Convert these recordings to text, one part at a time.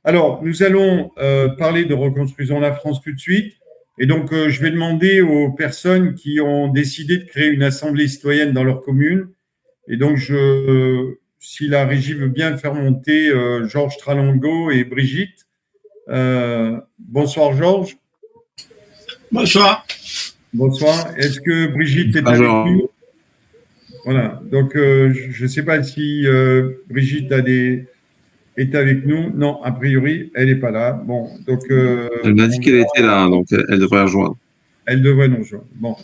Alors, nous allons parler de Reconstruisons la France tout de suite. Et donc, je vais demander aux personnes qui ont décidé de créer une assemblée citoyenne dans leur commune. Et donc, si la régie veut bien faire monter Georges Tralongo et Brigitte. Bonsoir, Georges. Bonsoir. Bonsoir. Est-ce que Brigitte est avec nous? Voilà. Donc, je ne sais pas si Brigitte est avec nous. Non, a priori, elle n'est pas là. Bon, donc. Elle m'a dit qu'elle était là, donc elle devrait rejoindre. Elle devrait nous rejoindre. Bon.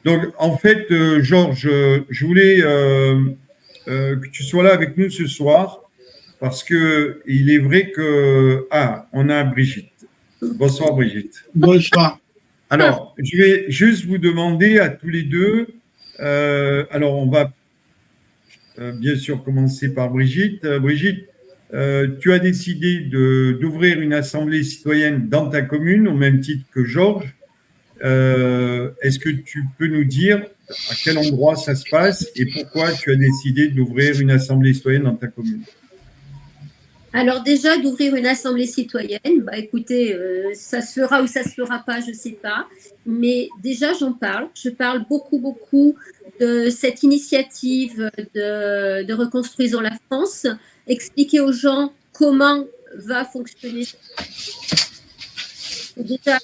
Donc, en fait, Georges, je voulais que tu sois là avec nous ce soir parce que il est vrai que. Ah, on a Brigitte. Bonsoir, Brigitte. Bonsoir. Alors, je vais juste vous demander à tous les deux. Alors, on va bien sûr commencer par Brigitte. Brigitte, tu as décidé d'ouvrir une assemblée citoyenne dans ta commune, au même titre que Georges. Est-ce que tu peux nous dire à quel endroit ça se passe et pourquoi tu as décidé d'ouvrir une assemblée citoyenne dans ta commune? Alors déjà, d'ouvrir une assemblée citoyenne, écoutez, ça se fera ou ça se fera pas, je ne sais pas. Mais déjà, j'en parle. Je parle beaucoup de cette initiative de Reconstruisons la France, expliquer aux gens comment va fonctionner. C'est déjà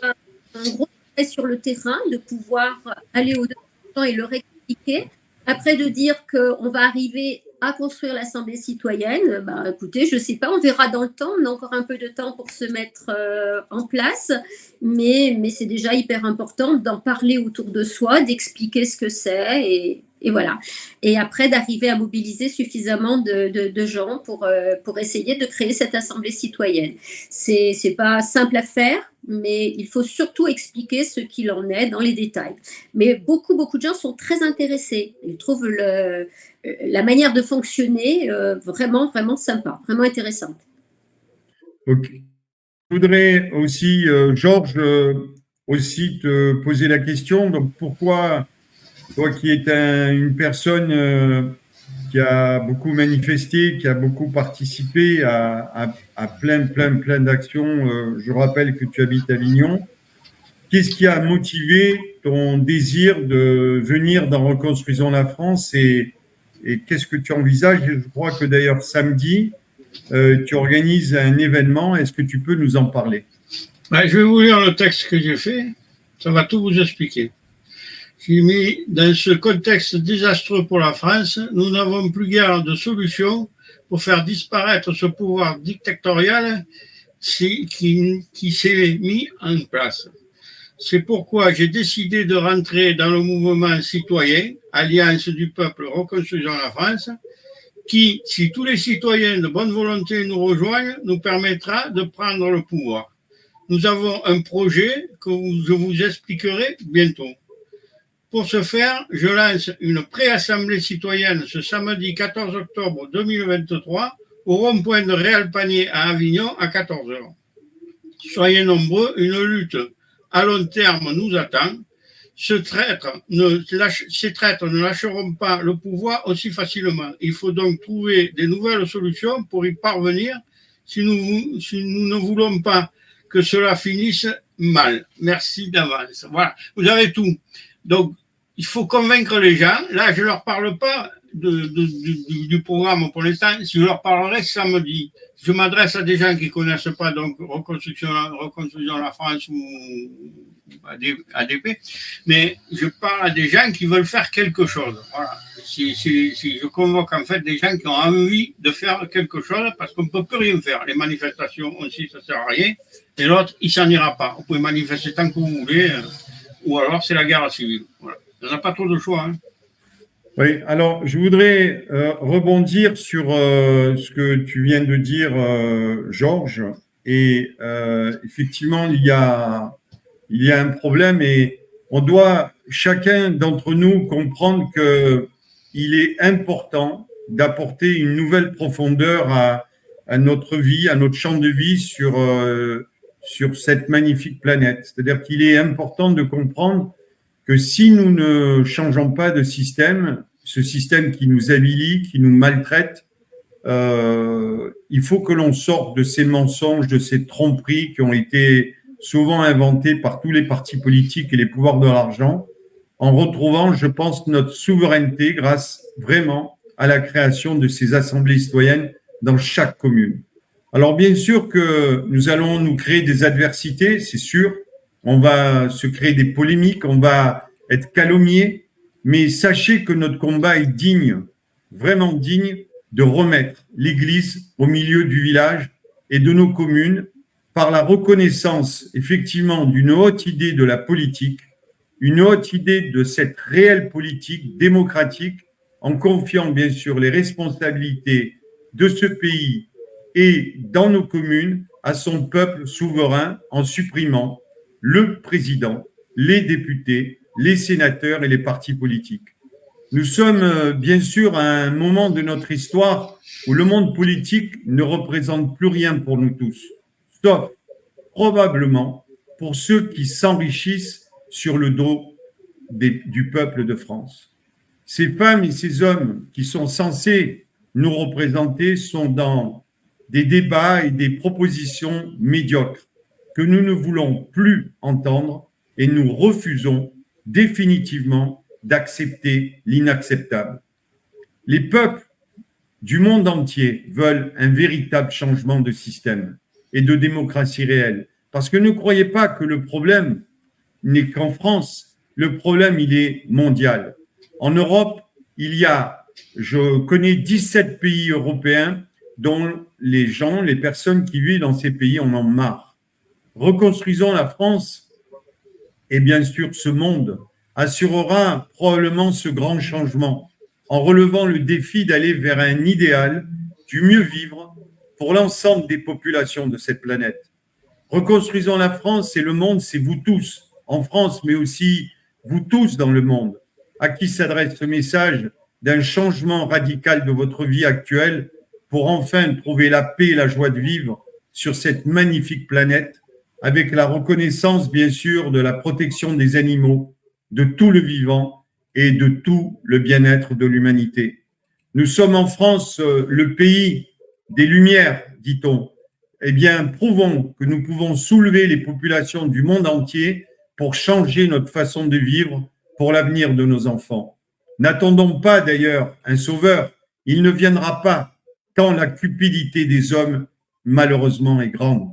un gros travail sur le terrain, de pouvoir aller au-delà des gens et leur expliquer. Après, de dire qu'on va arriver à construire l'Assemblée citoyenne, écoutez, je ne sais pas, on verra dans le temps, on a encore un peu de temps pour se mettre en place, mais c'est déjà hyper important d'en parler autour de soi, d'expliquer ce que c'est, et voilà. Et après, d'arriver à mobiliser suffisamment de gens pour essayer de créer cette Assemblée citoyenne. C'est pas simple à faire, mais il faut surtout expliquer ce qu'il en est dans les détails. Mais beaucoup de gens sont très intéressés. Ils trouvent la manière de fonctionner vraiment sympa, vraiment intéressante. Ok. Je voudrais aussi, Georges, aussi te poser la question. Donc, pourquoi, toi qui es une personne qui a beaucoup manifesté, qui a beaucoup participé à plein d'actions, je rappelle que tu habites à Avignon. Qu'est-ce qui a motivé ton désir de venir dans Reconstruisons la France et qu'est-ce que tu envisages? Je crois que d'ailleurs samedi, tu organises un événement. Est-ce que tu peux nous en parler? Je vais vous lire le texte que j'ai fait. Ça va tout vous expliquer. J'ai mis dans ce contexte désastreux pour la France, nous n'avons plus guère de solution pour faire disparaître ce pouvoir dictatorial qui s'est mis en place. C'est pourquoi j'ai décidé de rentrer dans le mouvement citoyen, Alliance du peuple Reconstruisons la France, qui, si tous les citoyens de bonne volonté nous rejoignent, nous permettra de prendre le pouvoir. Nous avons un projet que je vous expliquerai bientôt. Pour ce faire, je lance une pré-assemblée citoyenne ce samedi 14 octobre 2023 au rond-point de Réal-Panier à Avignon à 14h. Soyez nombreux, une lutte à long terme nous attend. Ces traîtres ne lâcheront pas le pouvoir aussi facilement. Il faut donc trouver des nouvelles solutions pour y parvenir si nous ne voulons pas que cela finisse mal. Merci d'avance. Voilà, vous avez tout. Donc, il faut convaincre les gens. Là, je ne leur parle pas du programme pour l'instant. Je leur parlerai samedi. Je m'adresse à des gens qui ne connaissent pas donc Reconstruisons la France ou ADP, mais je parle à des gens qui veulent faire quelque chose. Voilà. Si je convoque en fait des gens qui ont envie de faire quelque chose parce qu'on ne peut plus rien faire. Les manifestations aussi, ça ne sert à rien. Et l'autre, il s'en ira pas. Vous pouvez manifester tant que vous voulez, ou alors c'est la guerre civile. Voilà. Il n'y en a pas trop de choix. Oui, alors je voudrais rebondir sur ce que tu viens de dire, Georges. Et effectivement, il y a un problème et on doit chacun d'entre nous comprendre qu'il est important d'apporter une nouvelle profondeur à notre vie, à notre champ de vie sur cette magnifique planète. C'est-à-dire qu'il est important de comprendre que si nous ne changeons pas de système, ce système qui nous avilit, qui nous maltraite, il faut que l'on sorte de ces mensonges, de ces tromperies qui ont été souvent inventées par tous les partis politiques et les pouvoirs de l'argent, en retrouvant, je pense, notre souveraineté grâce vraiment à la création de ces assemblées citoyennes dans chaque commune. Alors bien sûr que nous allons nous créer des adversités, c'est sûr, on va se créer des polémiques, on va être calomniés, mais sachez que notre combat est digne, vraiment digne, de remettre l'Église au milieu du village et de nos communes par la reconnaissance effectivement d'une haute idée de la politique, une haute idée de cette réelle politique démocratique, en confiant bien sûr les responsabilités de ce pays et dans nos communes à son peuple souverain, en supprimant le président, les députés, les sénateurs et les partis politiques. Nous sommes bien sûr à un moment de notre histoire où le monde politique ne représente plus rien pour nous tous, sauf probablement pour ceux qui s'enrichissent sur le dos du peuple de France. Ces femmes et ces hommes qui sont censés nous représenter sont dans des débats et des propositions médiocres que nous ne voulons plus entendre et nous refusons définitivement d'accepter l'inacceptable. Les peuples du monde entier veulent un véritable changement de système et de démocratie réelle. Parce que ne croyez pas que le problème n'est qu'en France. Le problème, il est mondial. En Europe, je connais 17 pays européens dont les personnes qui vivent dans ces pays en ont marre. Reconstruisons la France et bien sûr ce monde assurera probablement ce grand changement en relevant le défi d'aller vers un idéal du mieux vivre pour l'ensemble des populations de cette planète. Reconstruisons la France et le monde, c'est vous tous en France, mais aussi vous tous dans le monde, à qui s'adresse ce message d'un changement radical de votre vie actuelle pour enfin trouver la paix et la joie de vivre sur cette magnifique planète, avec la reconnaissance, bien sûr, de la protection des animaux, de tout le vivant et de tout le bien-être de l'humanité. Nous sommes en France le pays des Lumières, dit-on. Eh bien, prouvons que nous pouvons soulever les populations du monde entier pour changer notre façon de vivre pour l'avenir de nos enfants. N'attendons pas d'ailleurs un sauveur, il ne viendra pas, tant la cupidité des hommes, malheureusement, est grande.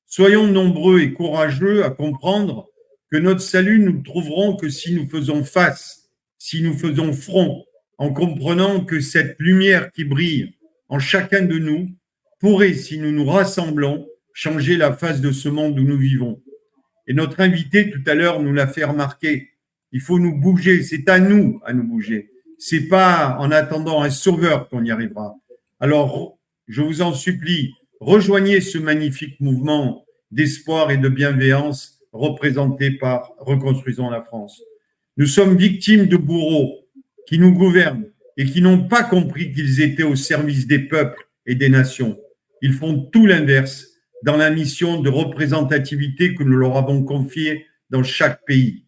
Soyons nombreux et courageux à comprendre que notre salut, nous le trouverons que si nous faisons face, si nous faisons front, en comprenant que cette lumière qui brille en chacun de nous pourrait, si nous nous rassemblons, changer la face de ce monde où nous vivons. Et notre invité, tout à l'heure, nous l'a fait remarquer. Il faut nous bouger, c'est à nous bouger. C'est pas en attendant un sauveur qu'on y arrivera. Alors, je vous en supplie, rejoignez ce magnifique mouvement d'espoir et de bienveillance représenté par Reconstruisons la France. Nous sommes victimes de bourreaux qui nous gouvernent et qui n'ont pas compris qu'ils étaient au service des peuples et des nations. Ils font tout l'inverse dans la mission de représentativité que nous leur avons confiée dans chaque pays.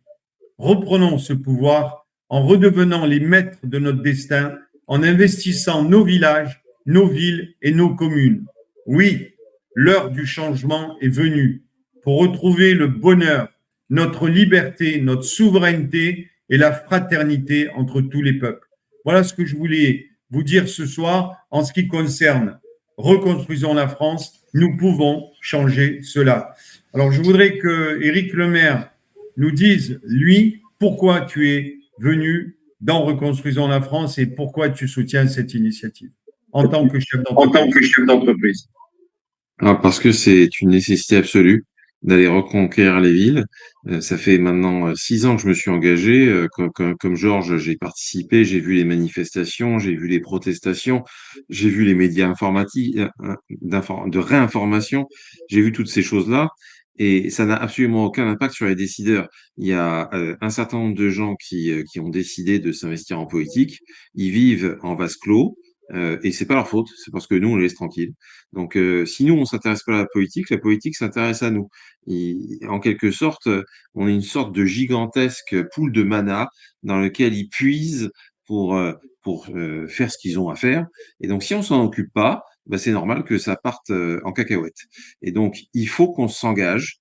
Reprenons ce pouvoir en redevenant les maîtres de notre destin, en investissant nos villages, nos villes et nos communes. Oui, l'heure du changement est venue pour retrouver le bonheur, notre liberté, notre souveraineté et la fraternité entre tous les peuples. Voilà ce que je voulais vous dire ce soir en ce qui concerne Reconstruisons la France. Nous pouvons changer cela. Alors, je voudrais que Éric Lemaire nous dise, lui, pourquoi tu es venu dans Reconstruisons la France et pourquoi tu soutiens cette initiative en tant que chef d'entreprise. Alors, parce que c'est une nécessité absolue d'aller reconquérir les villes. Ça fait maintenant 6 ans que je me suis engagé. Comme Georges, j'ai participé, j'ai vu les manifestations, j'ai vu les protestations, j'ai vu les médias informatiques, de réinformation, j'ai vu toutes ces choses-là. Et ça n'a absolument aucun impact sur les décideurs. Il y a un certain nombre de gens qui ont décidé de s'investir en politique. Ils vivent en vase clos. Et c'est pas leur faute, c'est parce que nous, on les laisse tranquilles. Donc, si nous, on s'intéresse pas à la politique s'intéresse à nous. En quelque sorte, on est une sorte de gigantesque pool de mana dans lequel ils puisent pour faire ce qu'ils ont à faire. Et donc, si on s'en occupe pas, bah, c'est normal que ça parte en cacahuète. Et donc, il faut qu'on s'engage.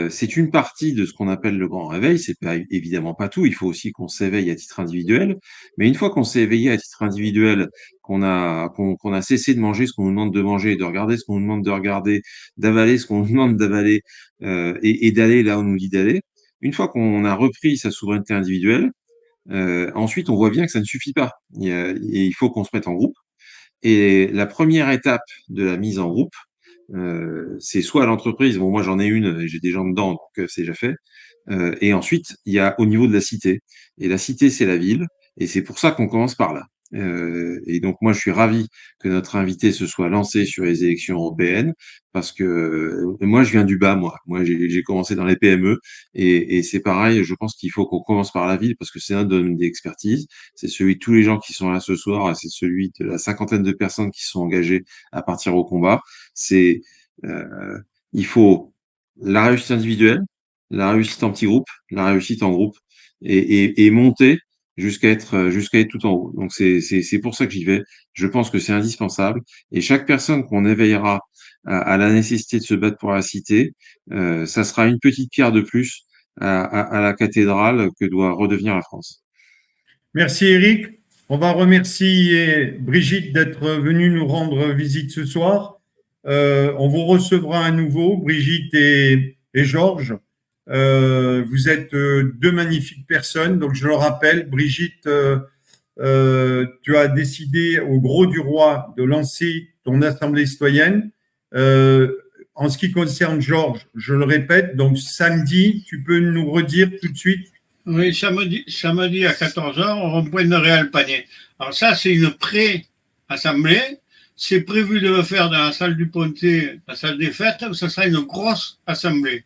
C'est une partie de ce qu'on appelle le grand réveil. C'est pas évidemment pas tout. Il faut aussi qu'on s'éveille à titre individuel. Mais une fois qu'on s'est éveillé à titre individuel, qu'on a cessé de manger ce qu'on nous demande de manger, de regarder ce qu'on nous demande de regarder, d'avaler ce qu'on nous demande d'avaler, et d'aller là où on nous dit d'aller. Une fois qu'on a repris sa souveraineté individuelle, ensuite on voit bien que ça ne suffit pas. Et il faut qu'on se mette en groupe. Et la première étape de la mise en groupe, c'est soit à l'entreprise, bon moi j'en ai une, j'ai des gens dedans, donc c'est déjà fait. Et ensuite, il y a au niveau de la cité. Et la cité, c'est la ville. Et c'est pour ça qu'on commence par là. Et donc moi, je suis ravi que notre invité se soit lancé sur les élections européennes, parce que moi, je viens du bas, moi. Moi, j'ai commencé dans les PME, et c'est pareil. Je pense qu'il faut qu'on commence par la ville, parce que c'est notre domaine d'expertise. C'est celui de tous les gens qui sont là ce soir, et c'est celui de la cinquantaine de personnes qui sont engagées à partir au combat. C'est il faut la réussite individuelle, la réussite en petit groupe, la réussite en groupe, et monter jusqu'à être tout en haut. Donc c'est pour ça que j'y vais. Je pense que c'est indispensable. Et chaque personne qu'on éveillera à la nécessité de se battre pour la cité, ça sera une petite pierre de plus à la cathédrale que doit redevenir la France. Merci Eric. On va remercier Brigitte d'être venue nous rendre visite ce soir. On vous recevra à nouveau, Brigitte et Georges. Vous êtes deux magnifiques personnes. Donc, je le rappelle, Brigitte, tu as décidé au Gros du Roi de lancer ton assemblée citoyenne. En ce qui concerne Georges, je le répète, donc samedi, tu peux nous redire tout de suite? Oui, samedi à 14h, au rond-point de Réal-Panier. Alors ça, c'est une pré-assemblée. C'est prévu de le faire dans la salle du Pontet, la salle des fêtes. Ça sera une grosse assemblée.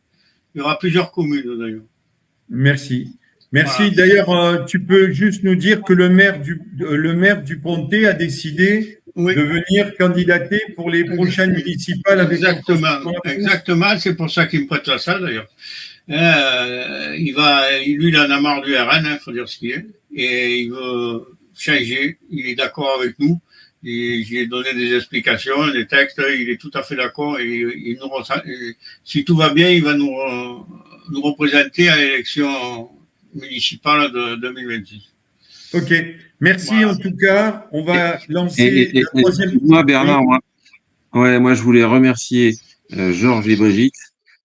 Il y aura plusieurs communes, d'ailleurs. Merci. Merci. Voilà. D'ailleurs, tu peux juste nous dire que le maire du Pontet a décidé Oui. de venir candidater pour les prochaines municipales avec Exactement. C'est pour ça qu'il me prête la salle, d'ailleurs. Lui, il en a marre du RN, faut dire ce qu'il est. Et il veut changer. Il est d'accord avec nous. J'ai donné des explications, des textes. Il est tout à fait d'accord. Et si tout va bien, il va nous représenter à l'élection municipale de 2026. Ok. Merci voilà. En tout cas. On va lancer la troisième. Moi, Bernard, moi, je voulais remercier Georges et Brigitte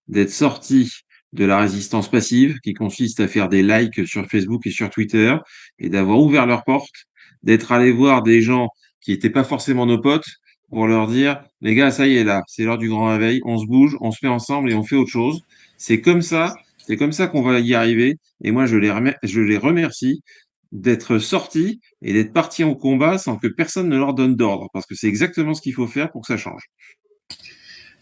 d'être sortis de la résistance passive, qui consiste à faire des likes sur Facebook et sur Twitter, et d'avoir ouvert leurs portes, d'être allé voir des gens qui n'étaient pas forcément nos potes, pour leur dire, les gars, ça y est là, c'est l'heure du grand réveil, on se bouge, on se met ensemble et on fait autre chose. C'est comme ça qu'on va y arriver. Et moi, je les remercie d'être sortis et d'être partis en combat sans que personne ne leur donne d'ordre, parce que c'est exactement ce qu'il faut faire pour que ça change.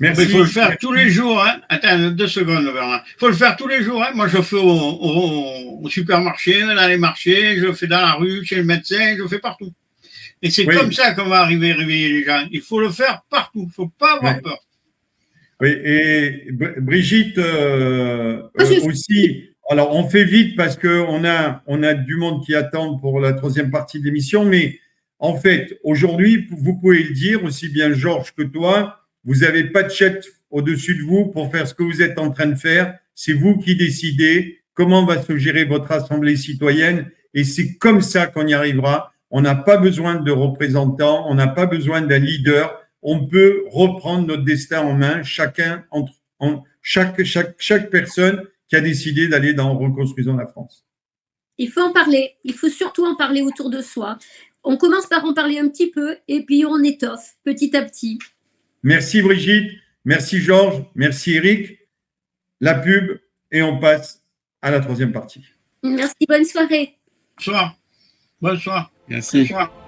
Merci. Il faut le faire tous les jours. Hein. Attends, 2 secondes, Bernard. Il faut le faire tous les jours. Hein. Moi, je fais au supermarché, dans les marchés, je fais dans la rue, chez le médecin, je fais partout. Et c'est comme ça qu'on va arriver à réveiller les gens. Il faut le faire partout. Il ne faut pas avoir peur. Oui, et Brigitte aussi. Alors, on fait vite parce qu'on a du monde qui attend pour la troisième partie de l'émission. Mais en fait, aujourd'hui, vous pouvez le dire, aussi bien Georges que toi, vous n'avez pas de chef au-dessus de vous pour faire ce que vous êtes en train de faire. C'est vous qui décidez comment va se gérer votre assemblée citoyenne. Et c'est comme ça qu'on y arrivera. On n'a pas besoin de représentants, on n'a pas besoin d'un leader. On peut reprendre notre destin en main, chaque personne qui a décidé d'aller dans Reconstruisons la France. Il faut en parler. Il faut surtout en parler autour de soi. On commence par en parler un petit peu et puis on étoffe petit à petit. Merci Brigitte, merci Georges, merci Eric. La pub et on passe à la troisième partie. Merci, bonne soirée. Bonsoir. Merci. Bonsoir.